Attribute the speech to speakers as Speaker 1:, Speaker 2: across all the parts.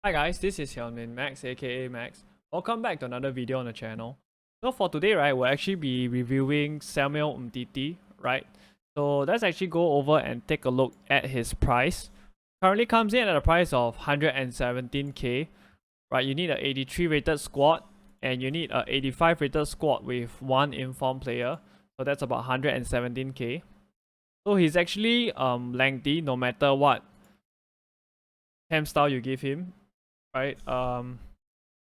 Speaker 1: Hi guys, this is Hyunmin Max aka Max. Welcome back to another video on the channel. So for today, right, we'll actually be reviewing Samuel Umtiti, right? So let's actually go over and take a look at his price. Currently comes in at a price of 117k, right? You need an 83 rated squad and you need an 85 rated squad with one informed player. So that's about 117k. So he's actually lengthy no matter what camp style you give him, right?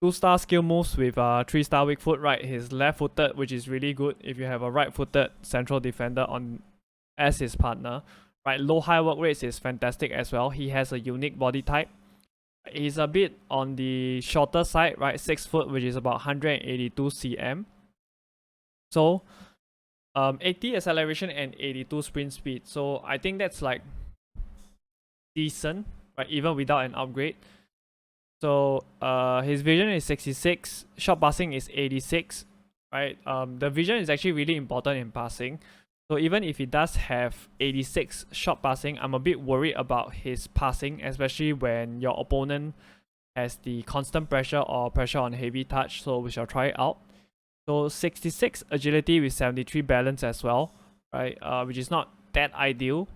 Speaker 1: 2-star skill moves with 3-star weak foot, right? He's left-footed, which is really good if you have a right-footed central defender on as his partner. Right, low high work rates is fantastic as well. He has a unique body type. He's a bit on the shorter side, right? 6 foot, which is about 182 cm. So 80 acceleration and 82 sprint speed. So I think that's like decent, right? Even without an upgrade. So his vision is 66, shot passing is 86, right? The vision is actually really important in passing. So even if he does have 86 shot passing, I'm a bit worried about his passing, especially when your opponent has the constant pressure or pressure on heavy touch. So we shall try it out. So 66 agility with 73 balance as well, right? Which is not that ideal.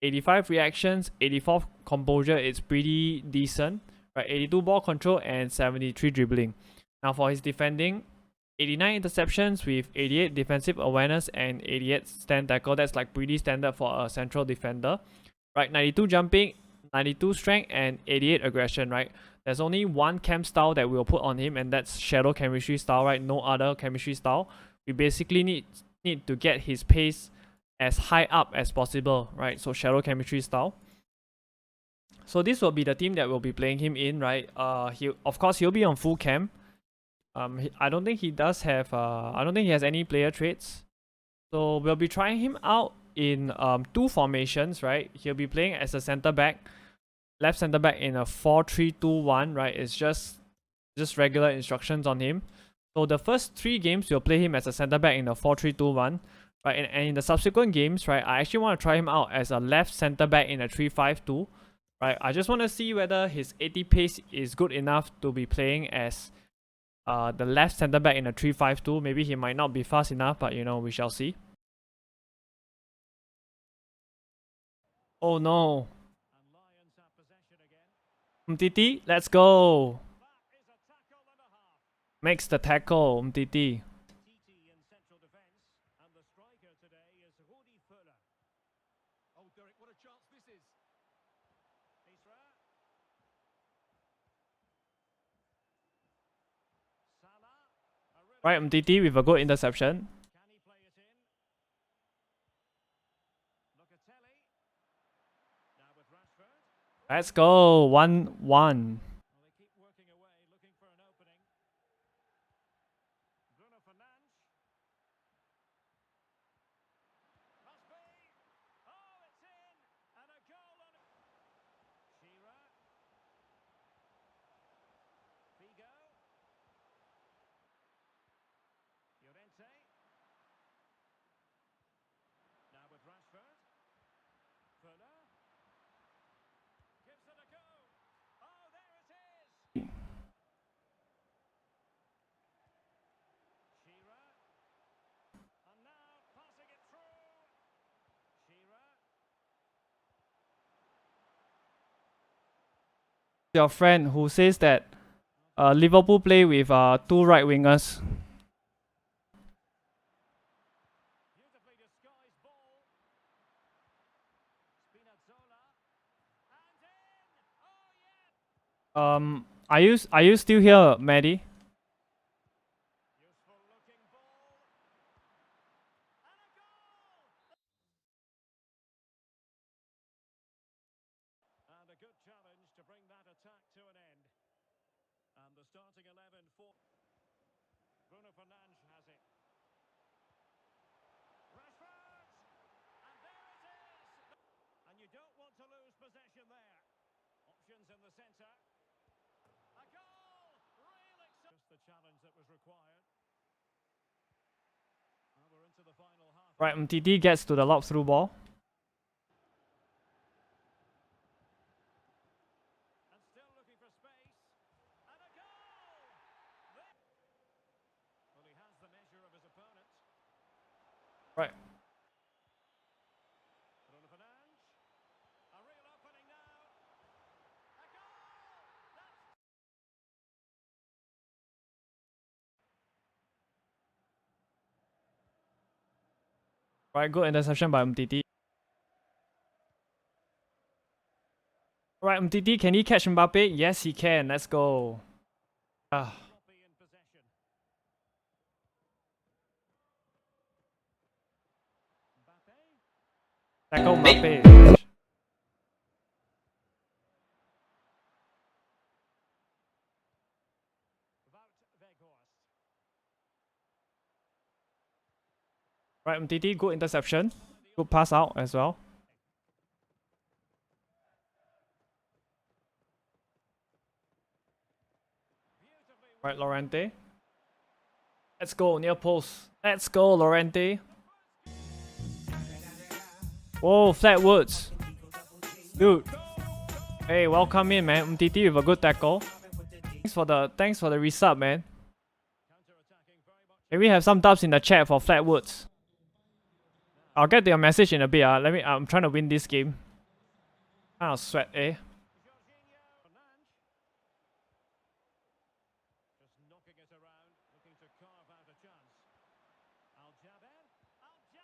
Speaker 1: 85 reactions, 84 composure, it's pretty decent. Right, 82 ball control and 73 dribbling. Now for his defending, 89 interceptions with 88 defensive awareness and 88 stand tackle. That's like pretty standard for a central defender. Right, 92 jumping, 92 strength and 88 aggression, right? There's only one camp style that we'll put on him, and that's shadow chemistry style, right? No other chemistry style. We basically need to get his pace as high up as possible, right? So shadow chemistry style. So this will be the team that will be playing him in, right? He'll be on full cam. I don't think he does have. I don't think he has any player traits. So we'll be trying him out in two formations, right? He'll be playing as a center back, left center back in a 4-3-2-1, right? It's just regular instructions on him. So the first 3 games we'll play him as a center back in a 4-3-2-1, right? And in the subsequent games, right, I actually want to try him out as a left center back in a 3-5-2. Right, I just want to see whether his 80 pace is good enough to be playing as the left center back in a 3-5-2. Maybe he might not be fast enough, but we shall see. Oh no. Umtiti, let's go. Makes the tackle, Umtiti. Right, Umtiti with a good interception. Let's go, 1-1. Your friend who says that Liverpool play with 2 right wingers. Are you still here, Maddie? Right, Umtiti gets to the lob through ball. Right, good interception by Umtiti. Right, Umtiti, can he catch Mbappe? Yes, he can. Let's go. Ah. Tackle Mbappe. Right, Umtiti, good interception. Good pass out as well. Right, Lorente. Let's go, near post. Let's go, Lorente. Whoa, flat woods. Dude. Hey, welcome in, man. Umtiti with a good tackle. Thanks for the resub, man. Can we have some dubs in the chat for Flatwoods? I'll get to your message in a bit. I'm trying to win this game. Kind of sweat, eh?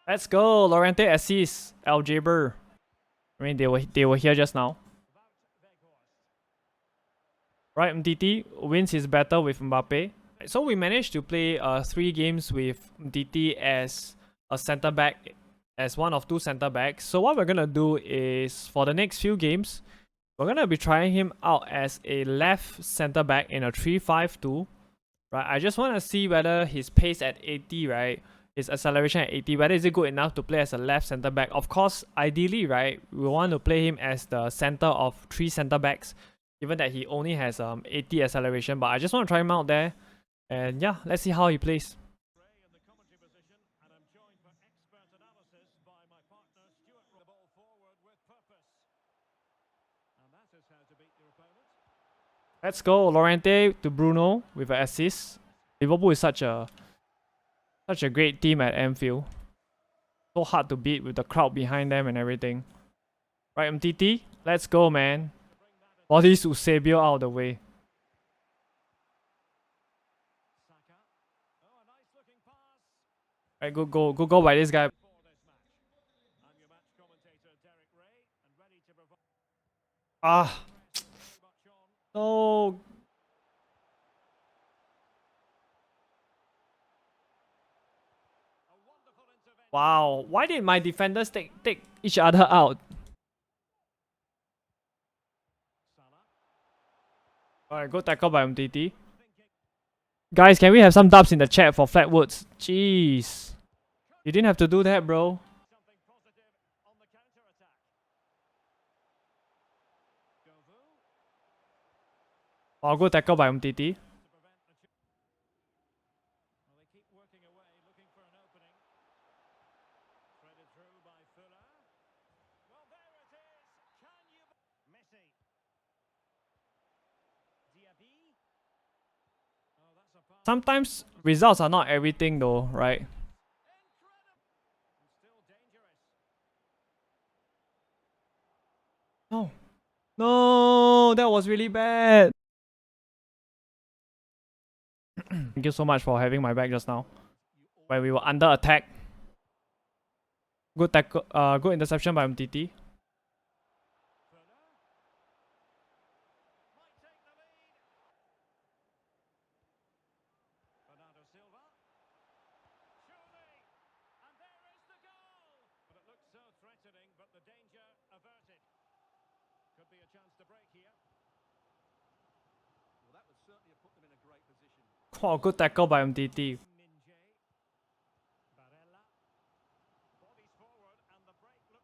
Speaker 1: Let's go, Lorente assist, Aljaber. I mean, they were here just now. Right, Umtiti wins his battle with Mbappe. So we managed to play 3 games with Umtiti as a center back, as one of 2 center backs. So what we're gonna do is for the next few games, we're gonna be trying him out as a left center back in a 3-5-2. Right, I just want to see whether his pace at 80, right, his acceleration at 80, whether is it good enough to play as a left center back. Of course, ideally, right, we want to play him as the center of 3 center backs, given that he only has 80 acceleration. But I just want to try him out there, and yeah, let's see how he plays. Let's go, Lorente to Bruno with an assist. Liverpool is such a great team at Anfield. So hard to beat with the crowd behind them and everything. Right, Umtiti, let's go, man. Bodies Eusebio out of the way. Right, good goal by this guy. Ah, no. Wow, why did my defenders take each other out? Alright, good tackle by Umtiti. Guys, can we have some dubs in the chat for Flatwoods? Jeez. You didn't have to do that, bro. Oh, good tackle by Umtiti. Sometimes results are not everything though, right? No. No, that was really bad. Thank you so much for having my back just now. When we were under attack. Good tackle, good interception by Umtiti. Oh, good tackle by Umtiti.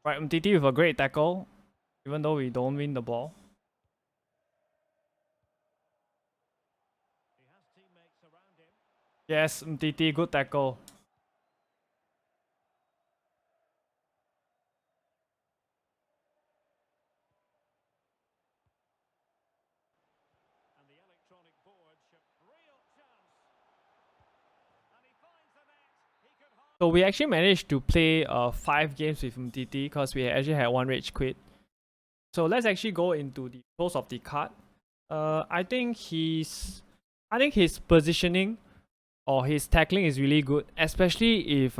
Speaker 1: Right, Umtiti with a great tackle, even though we don't win the ball. Yes, Umtiti, good tackle. So we actually managed to play 5 games with Umtiti because we actually had 1 rage quit. So let's actually go into the pros of the card. I think his positioning or his tackling is really good, especially if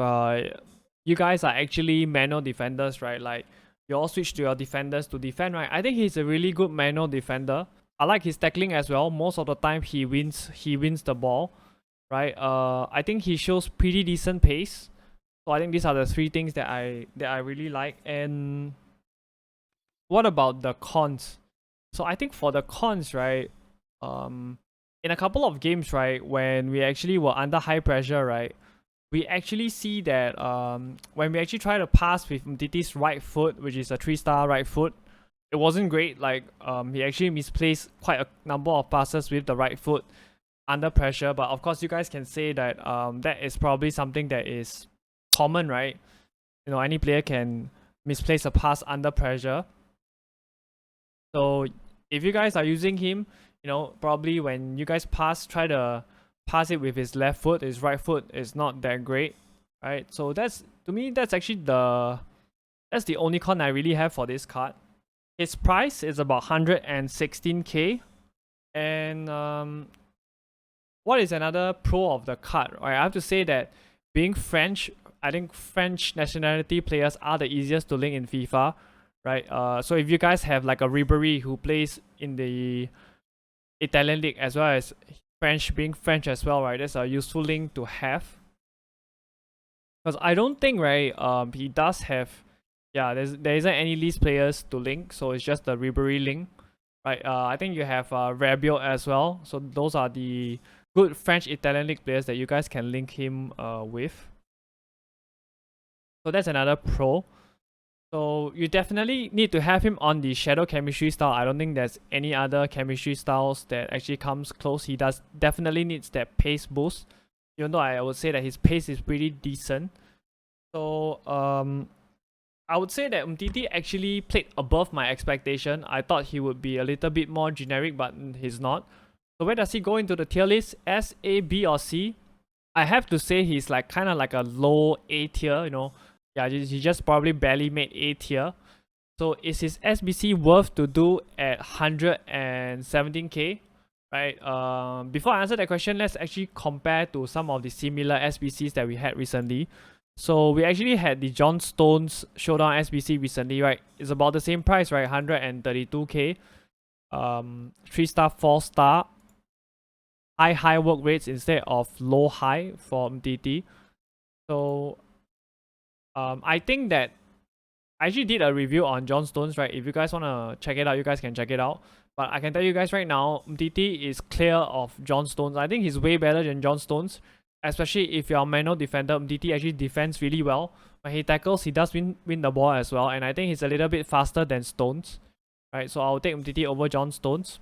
Speaker 1: you guys are actually manual defenders, right? Like you all switch to your defenders to defend, right? I think he's a really good manual defender. I like his tackling as well. Most of the time he wins the ball, right? I think he shows pretty decent pace. So I think these are the three things that I really like. And what about the cons? So I think for the cons, right? In a couple of games, right, when we actually were under high pressure, right, we actually see that when we actually try to pass with Umtiti's right foot, which is a 3-star right foot, it wasn't great. Like he actually misplaced quite a number of passes with the right foot under pressure. But of course, you guys can say that that is probably something that is common, right? You know, any player can misplace a pass under pressure. So if you guys are using him, you know, probably when you guys pass, try to pass it with his left foot. His right foot is not that great, right? So that's, to me, that's actually that's the only con I really have for this card. His price is about 116k. And what is another pro of the card? Right, I have to say that being French, I think French nationality players are the easiest to link in FIFA, right? So if you guys have like a Ribery who plays in the Italian league as well as French, being French as well, right? That's a useful link to have. Because I don't think, right, he does have, yeah, there isn't any least players to link, so it's just the Ribery link, right? I think you have Rabiot as well, so those are the good French Italian league players that you guys can link him with. So that's another pro. So you definitely need to have him on the shadow chemistry style. I don't think there's any other chemistry styles that actually comes close. He definitely needs that pace boost. Even though I would say that his pace is pretty decent. So I would say that Umtiti actually played above my expectation. I thought he would be a little bit more generic, but he's not. So where does he go into the tier list? S, A, B, or C? I have to say he's like kind of like a low A tier, you know. Yeah, he just probably barely made A tier. So is his SBC worth to do at 117k? Right. Before I answer that question, let's actually compare to some of the similar SBCs that we had recently. So we actually had the John Stones Showdown SBC recently, right? It's about the same price, right? 132k. 3-star, 4-star. High work rates instead of low high for Umtiti. So I think that I actually did a review on John Stones, right? If you guys want to check it out, you guys can check it out. But I can tell you guys right now, Umtiti is clear of John Stones. I think he's way better than John Stones. Especially if you're a manual defender, Umtiti actually defends really well. When he tackles, he does win the ball as well. And I think he's a little bit faster than Stones. Right, so I'll take Umtiti over John Stones.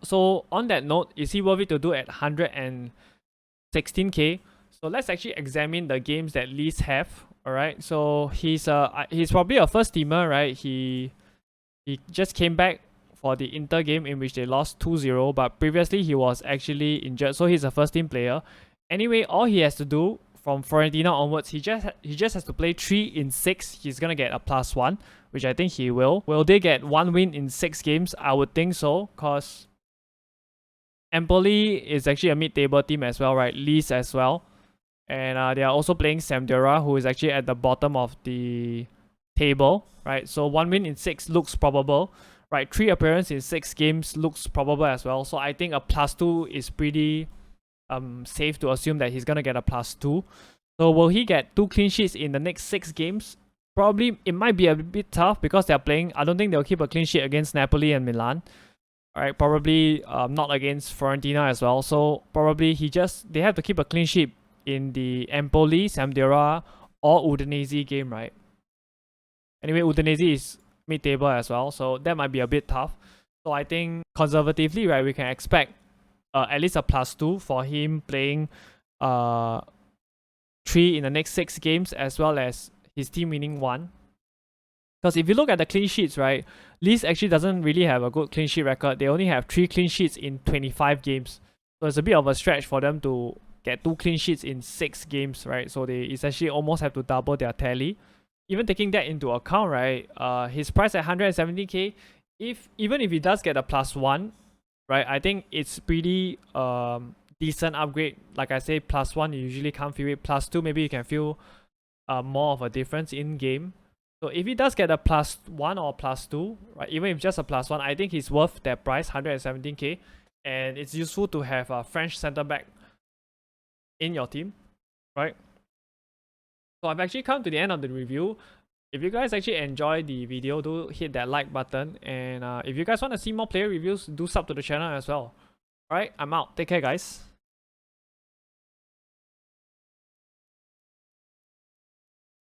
Speaker 1: So on that note, is he worth it to do at 116k? So let's actually examine the games that Lees have. Alright, so he's probably a first teamer, right? He just came back for the Inter game in which they lost 2-0, but previously he was actually injured, so he's a first team player. Anyway, all he has to do from Fiorentina onwards, he just has to play 3 in 6. He's gonna get a +1, which I think he will. Will they get 1 win in 6 games? I would think so, cause Empoli is actually a mid-table team as well, right? Leeds as well. And they are also playing Sampdoria, who is actually at the bottom of the table, right? So 1 win in 6 looks probable, right? 3 appearances in 6 games looks probable as well. So I think a +2 is pretty safe to assume that he's gonna get a +2. So will he get 2 clean sheets in the next 6 games? Probably it might be a bit tough because they're playing. I don't think they'll keep a clean sheet against Napoli and Milan. Alright, probably not against Fiorentina as well. So probably they have to keep a clean sheet in the Empoli, Sampdoria, or Udinese game, right? Anyway, Udinese is mid-table as well, so that might be a bit tough. So I think conservatively, right, we can expect at least a +2 for him playing 3 in the next 6 games, as well as his team winning 1. Because if you look at the clean sheets, right, Leeds actually doesn't really have a good clean sheet record. They only have 3 clean sheets in 25 games. So it's a bit of a stretch for them to get 2 clean sheets in 6 games, right? So they essentially almost have to double their tally. Even taking that into account, right, his price at 170k, even if he does get a +1, right, I think it's pretty decent upgrade. Like I say, +1 you usually can't feel it. +2 maybe you can feel more of a difference in game. So if he does get a +1 or +2, right, even if just a +1, I think he's worth that price, 117k, and it's useful to have a French center back in your team, right? So I've actually come to the end of the review. If you guys actually enjoyed the video, do hit that like button, and if you guys want to see more player reviews, do sub to the channel as well. Alright, I'm out. Take care, guys.